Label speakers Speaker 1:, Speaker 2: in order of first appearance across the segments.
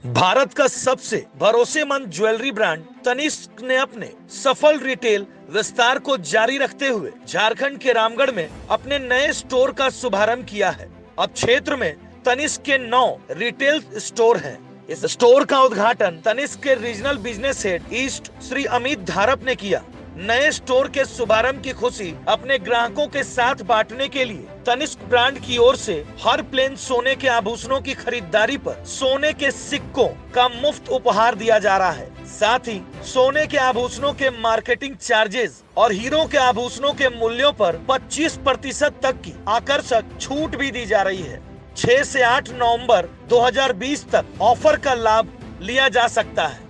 Speaker 1: भारत का सबसे भरोसेमंद ज्वेलरी ब्रांड तनिष्क ने अपने सफल रिटेल विस्तार को जारी रखते हुए झारखंड के रामगढ़ में अपने नए स्टोर का शुभारंभ किया है। अब क्षेत्र में तनिष्क के 9 रिटेल स्टोर हैं। इस स्टोर का उद्घाटन तनिष्क के regional business head east Shri Amit Dharap ने किया। नए स्टोर के शुभारंभ की खुशी अपने ग्राहकों के साथ बांटने के लिए तनिष्क ब्रांड की ओर से हर प्लेन सोने के आभूषणों की खरीदारी पर सोने के सिक्कों का मुफ्त उपहार दिया जा रहा है। साथ ही सोने के आभूषणों के मार्केटिंग चार्जेस और हीरो के आभूषणों के मूल्यों पर 25% तक की आकर्षक छूट भी दी जा रही है। 6 से 8 नवंबर 2020 तक ऑफर का लाभ लिया जा सकता है।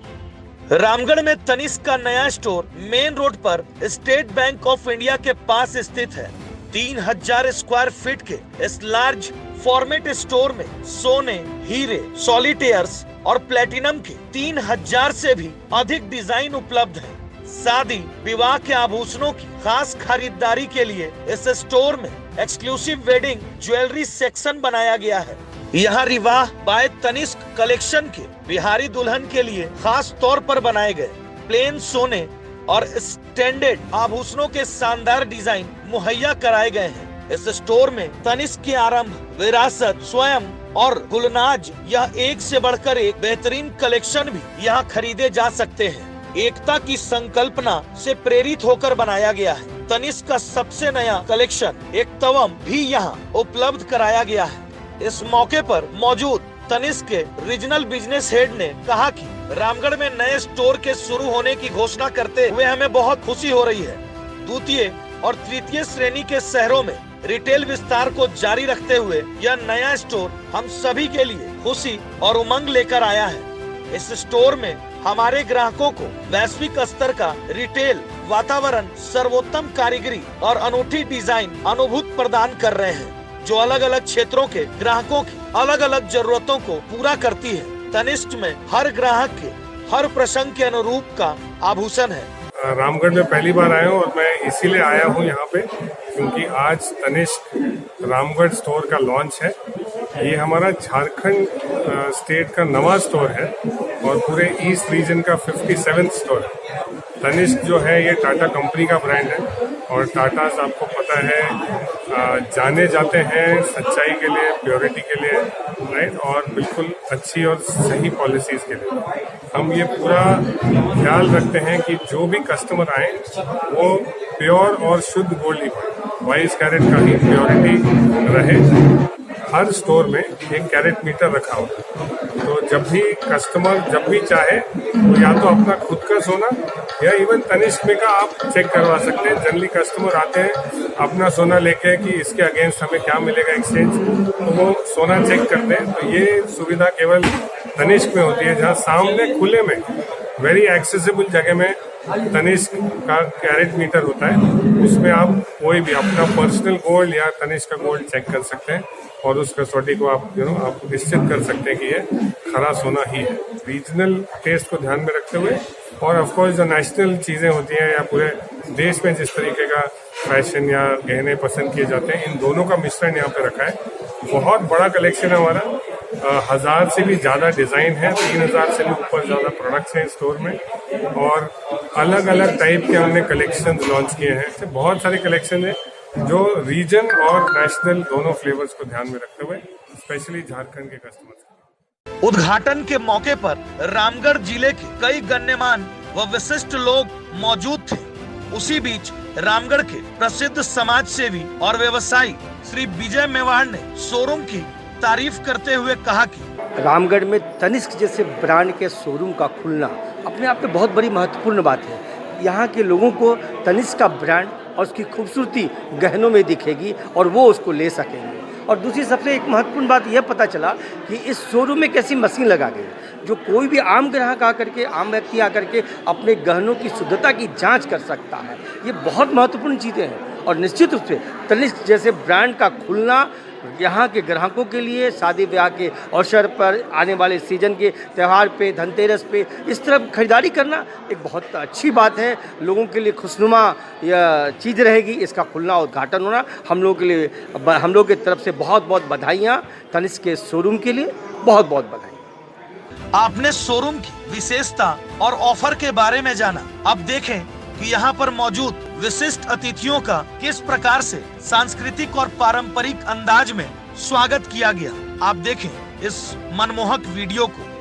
Speaker 1: रामगढ़ में तनिष्क का नया स्टोर मेन रोड पर स्टेट बैंक ऑफ इंडिया के पास स्थित है। 3000 स्क्वायर फीट के इस लार्ज फॉर्मेट स्टोर में सोने, हीरे, सॉलिटेयर्स और प्लेटिनम के 3000 से भी अधिक डिजाइन उपलब्ध हैं। शादी विवाह के आभूषणों की खास खरीदारी के लिए इस स्टोर में एक्सक्लूसिव वेडिंग ज्वेलरी सेक्शन बनाया गया है। यहाँ रिवाह बाय तनिष्क कलेक्शन के बिहारी दुल्हन के लिए खास तौर पर बनाए गए प्लेन सोने और स्टैंडर्ड आभूषणों के शानदार डिजाइन मुहैया कराए गए हैं। इस स्टोर में तनिष्क के आरंभ, विरासत, स्वयं और गुलनाज यह एक से बढ़कर एक बेहतरीन कलेक्शन भी यहाँ खरीदे जा सकते हैं। एकता की संकल्पना से प्रेरित होकर बनाया गया है। तनिष्क का सबसे नया कलेक्शन एक तवम भी यहाँ उपलब्ध कराया गया है। इस मौके पर मौजूद तनिष्क के रीजनल बिजनेस हेड ने कहा कि रामगढ़ में नए स्टोर के शुरू होने की घोषणा करते हुए हमें बहुत खुशी हो रही है। द्वितीय और तृतीय श्रेणी के शहरों में रिटेल विस्तार को जारी रखते हुए यह नया स्टोर हम सभी के लिए खुशी और उमंग लेकर आया है। इस स्टोर में हमारे ग्राहकों को वैश्विक स्तर का रिटेल वातावरण, सर्वोत्तम कारीगरी और अनूठी डिजाइन अनुभूति प्रदान कर रहे हैं, जो अलग अलग क्षेत्रों के ग्राहकों की अलग अलग जरूरतों को पूरा करती है। तनिष्क में हर ग्राहक के हर प्रसंग के अनुरूप का आभूषण है।
Speaker 2: रामगढ़ में पहली बार आया हूँ और मैं इसीलिए आया हूँ यहाँ पे क्योंकि आज तनिष्क रामगढ़ स्टोर का लॉन्च है। ये हमारा झारखंड स्टेट का नवा स्टोर है और पूरे ईस्ट रीजन का 57th स्टोर है। तनिष्क जो है ये टाटा कंपनी का ब्रांड है और टाटास आपको पता है जाने जाते हैं सच्चाई के लिए, प्योरिटी के लिए, राइट, और बिल्कुल अच्छी और सही पॉलिसीज के लिए। हम ये पूरा ख्याल रखते हैं कि जो भी कस्टमर आए वो प्योर और शुद्ध गोल्ड ही पाए, 22 कैरेट का ही प्योरिटी रहे। हर स्टोर में 1 कैरेट मीटर रखा होता है, तो जब भी कस्टमर जब भी चाहे तो या तो अपना खुद का सोना या इवन तनिष्क में का आप चेक करवा सकते हैं। जनरली कस्टमर आते हैं अपना सोना लेके कि इसके अगेंस्ट हमें क्या मिलेगा एक्सचेंज, तो वो सोना चेक करते हैं। तो ये सुविधा केवल तनिष्क में होती है, जहाँ सामने खुले में वेरी एक्सेसिबल जगह में तनिष्क का कैरेट मीटर होता है। उसमें आप कोई भी अपना पर्सनल गोल्ड या तनिष्क का गोल्ड चेक कर सकते हैं और उस कसौटी को आप आप निश्चित कर सकते हैं कि ये खरा सोना ही है। रीजनल टेस्ट को ध्यान में रखते हुए और ऑफ कोर्स जो नेशनल चीजें होती हैं या पूरे देश में जिस तरीके का फैशन या गहने पसंद किए जाते हैं, इन दोनों का मिश्रण यहाँ पे रखा है। बहुत बड़ा कलेक्शन है हमारा, 1000 से भी ज्यादा डिजाइन है, 3000 से भी ऊपर ज्यादा प्रोडक्ट्स हैं स्टोर में और अलग अलग टाइप के हमने कलेक्शन लॉन्च किए हैं। बहुत सारे कलेक्शन है जो रीजन और नेशनल दोनों फ्लेवर्स को ध्यान में रखते हुए स्पेशली झारखंड के कस्टमर्स।
Speaker 1: उद्घाटन के मौके पर रामगढ़ जिले के कई गण्यमान व विशिष्ट लोग मौजूद थे। उसी बीच रामगढ़ के प्रसिद्ध समाज सेवी और व्यवसायी श्री विजय मेवाड़ ने शोरूम की तारीफ करते हुए कहा कि
Speaker 3: रामगढ़ में तनिष्क जैसे ब्रांड के शोरूम का खुलना अपने आप में बहुत बड़ी महत्वपूर्ण बात है। यहाँ के लोगों को तनिष्क का ब्रांड और उसकी खूबसूरती गहनों में दिखेगी और वो उसको ले सकेंगे। और दूसरी सबसे एक महत्वपूर्ण बात यह पता चला कि इस शोरूम में कैसी मशीन लगा गई जो कोई भी आम ग्राहक आकर के, आम व्यक्ति आकर के अपने गहनों की शुद्धता की जांच कर सकता है। ये बहुत महत्वपूर्ण चीज़ें हैं और निश्चित रूप से तनिष्क जैसे ब्रांड का खुलना यहाँ के ग्राहकों के लिए शादी ब्याह के अवसर पर, आने वाले सीजन के त्यौहार पे, धनतेरस पे इस तरह खरीदारी करना एक बहुत अच्छी बात है। लोगों के लिए खुशनुमा यह चीज़ रहेगी। इसका खुलना, उद्घाटन होना हम लोगों के लिए, हम लोग की तरफ से बहुत बहुत बधाइयाँ। तनिष्क के शोरूम के लिए बहुत बहुत बधाई।
Speaker 1: आपने शोरूम की विशेषता और ऑफर के बारे में जाना। अब देखें कि यहाँ पर मौजूद विशिष्ट अतिथियों का किस प्रकार से सांस्कृतिक और पारंपरिक अंदाज में स्वागत किया गया। आप देखें इस मनमोहक वीडियो को।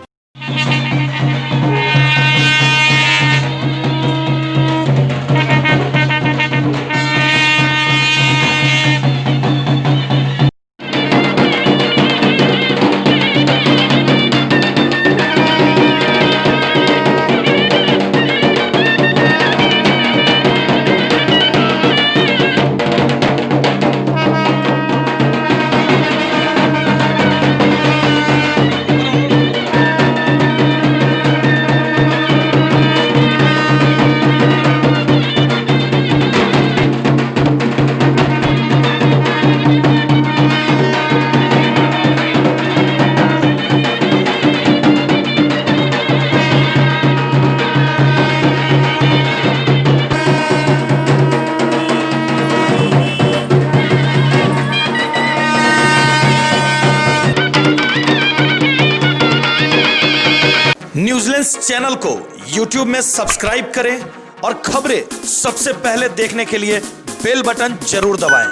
Speaker 1: न्यूजीलैंड चैनल को YouTube में सब्सक्राइब करें और खबरें सबसे पहले देखने के लिए बेल बटन जरूर दबाएं।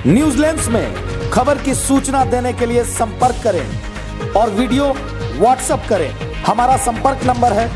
Speaker 4: न्यूजीलैंड में खबर की सूचना देने के लिए संपर्क करें और वीडियो व्हाट्सएप करें। हमारा संपर्क नंबर है